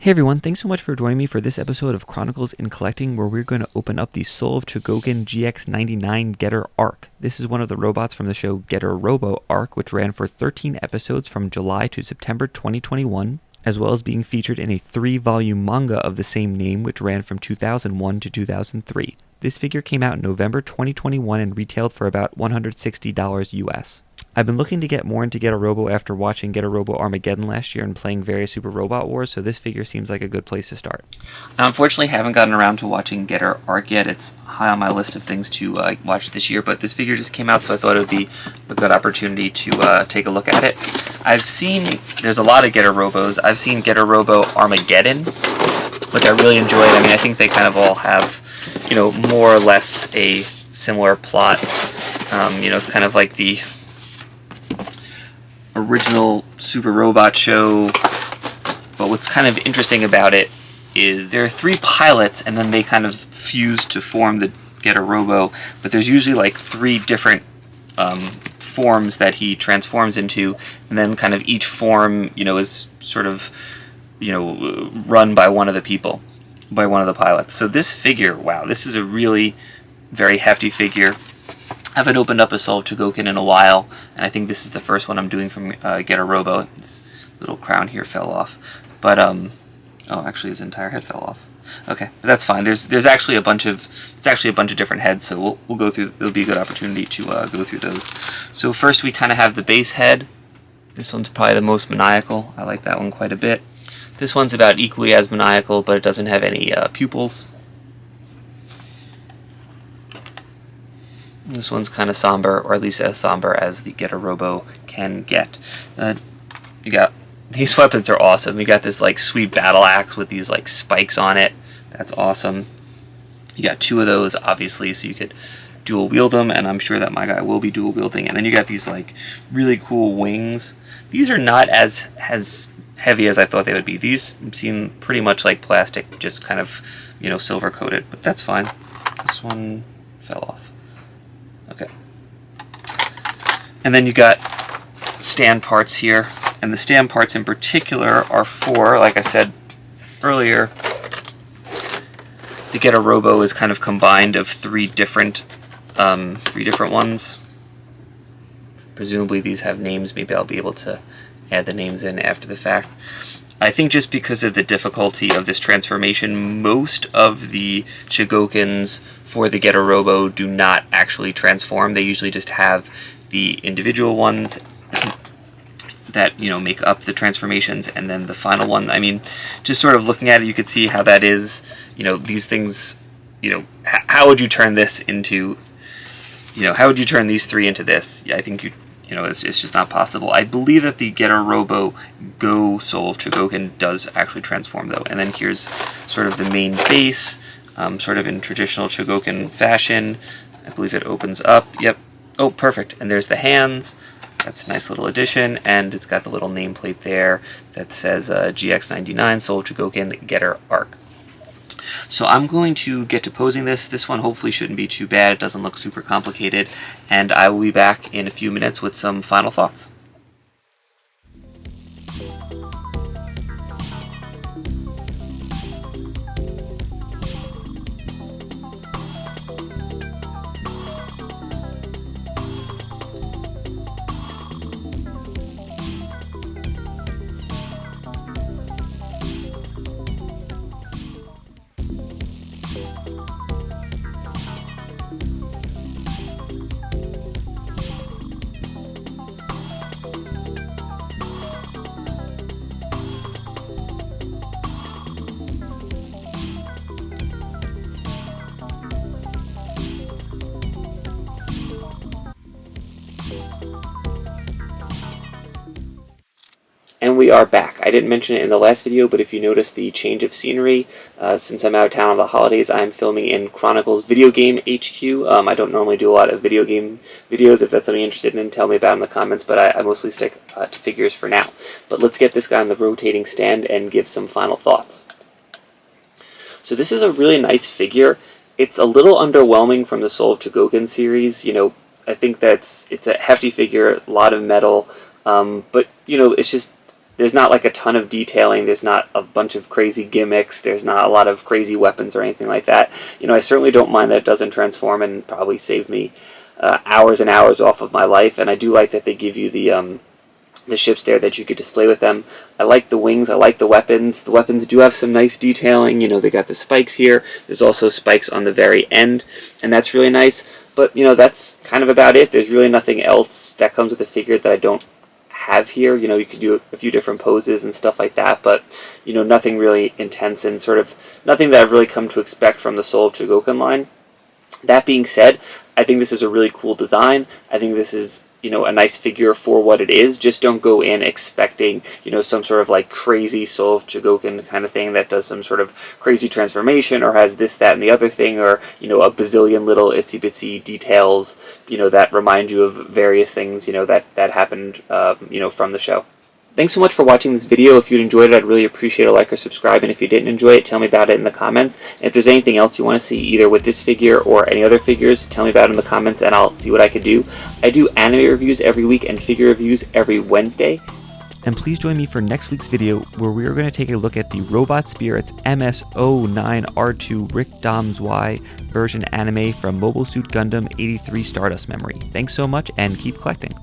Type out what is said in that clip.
Hey everyone, thanks so much for joining me for this episode of Chronicles in Collecting, where we're going to open up the Soul of Chogokin GX99 Getter Arc. This is one of the robots from the show Getter Robo Arc, which ran for 13 episodes from July to September 2021, as well as being featured in a 3-volume manga of the same name, which ran from 2001 to 2003. This figure came out in November 2021 and retailed for about $160 US. I've been looking to get more into Getter Robo after watching Getter Robo Armageddon last year and playing various Super Robot Wars, so this figure seems like a good place to start. I unfortunately haven't gotten around to watching Getter Arc yet. It's high on my list of things to watch this year, but this figure just came out, so I thought it would be a good opportunity to take a look at it. There's a lot of Getter Robos. I've seen Getter Robo Armageddon, which I really enjoyed. I mean, I think they kind of all have, more or less a similar plot. It's kind of like the original Super Robot show, but what's kind of interesting about it is there are 3 pilots and then they kind of fuse to form the Getter Robo, but there's usually like 3 different forms that he transforms into, and then kind of each form is sort of run by one of the people, by one of the pilots. So this figure, wow, this is a really very hefty figure. I haven't opened up a Soul of Chogokin in a while, and I think this is the first one I'm doing from Getter Robo. This little crown here fell off, but oh, actually his entire head fell off. Okay, but that's fine. There's actually a bunch of different heads, so we'll go through. It'll be a good opportunity to go through those. So first we kind of have the base head. This one's probably the most maniacal. I like that one quite a bit. This one's about equally as maniacal, but it doesn't have any pupils. This one's kind of somber, or at least as somber as the Getter Robo can get. You got these weapons are awesome. You got this like sweet battle axe with these like spikes on it. That's awesome. You got 2 of those, obviously, so you could dual wield them, and I'm sure that my guy will be dual wielding. And then you got these like really cool wings. These are not as heavy as I thought they would be. These seem pretty much like plastic, just kind of silver coated, but that's fine. This one fell off. Okay. And then you got stand parts here, and the stand parts in particular are for, like I said earlier, the Getter Robo is kind of combined of 3 different ones. Presumably these have names. Maybe I'll be able to add the names in after the fact. I think just because of the difficulty of this transformation, most of the Chogokins for the Getter Robo do not actually transform. They usually just have the individual ones that make up the transformations, and then the final one. I mean, just sort of looking at it, you could see how that is. These things. How would you turn this into? How would you turn these 3 into this? Yeah, I think you. It's just not possible. I believe that the Getter Robo Go Soul of Chogokin does actually transform, though. And then here's sort of the main base, sort of in traditional Chogokin fashion. I believe it opens up. Yep. Oh, perfect. And there's the hands. That's a nice little addition. And it's got the little nameplate there that says GX99 Soul of Chogokin Getter Arc. So I'm going to get to posing this. This one hopefully shouldn't be too bad. It doesn't look super complicated. And I will be back in a few minutes with some final thoughts. And we are back. I didn't mention it in the last video, but if you notice the change of scenery, since I'm out of town on the holidays, I'm filming in Chronicles Video Game HQ. I don't normally do a lot of video game videos. If that's something you're interested in, tell me about it in the comments, but I mostly stick to figures for now. But let's get this guy on the rotating stand and give some final thoughts. So this is a really nice figure. It's a little underwhelming from the Soul of Chogokin series. I think it's a hefty figure, a lot of metal, but it's just there's not like a ton of detailing. There's not a bunch of crazy gimmicks. There's not a lot of crazy weapons or anything like that. I certainly don't mind that it doesn't transform, and probably saved me hours and hours off of my life. And I do like that they give you the ships there that you could display with them. I like the wings. I like the weapons. The weapons do have some nice detailing. They got the spikes here. There's also spikes on the very end, and that's really nice. But, that's kind of about it. There's really nothing else that comes with the figure that I don't have here. You could do a few different poses and stuff like that, but, nothing really intense, and sort of nothing that I've really come to expect from the Soul of Chogokin line. That being said, I think this is a really cool design. I think this is, a nice figure for what it is. Just don't go in expecting, some sort of like crazy Soul of Chogokin kind of thing that does some sort of crazy transformation, or has this, that, and the other thing, or, a bazillion little itsy bitsy details, that remind you of various things, that happened, from the show. Thanks so much for watching this video. If you enjoyed it, I'd really appreciate a like or subscribe. And if you didn't enjoy it, tell me about it in the comments. And if there's anything else you want to see, either with this figure or any other figures, tell me about it in the comments, and I'll see what I can do. I do anime reviews every week and figure reviews every Wednesday. And please join me for next week's video, where we are going to take a look at the Robot Spirits MS09R2 Rick Dom's Y version anime from Mobile Suit Gundam 83 Stardust Memory. Thanks so much, and keep collecting.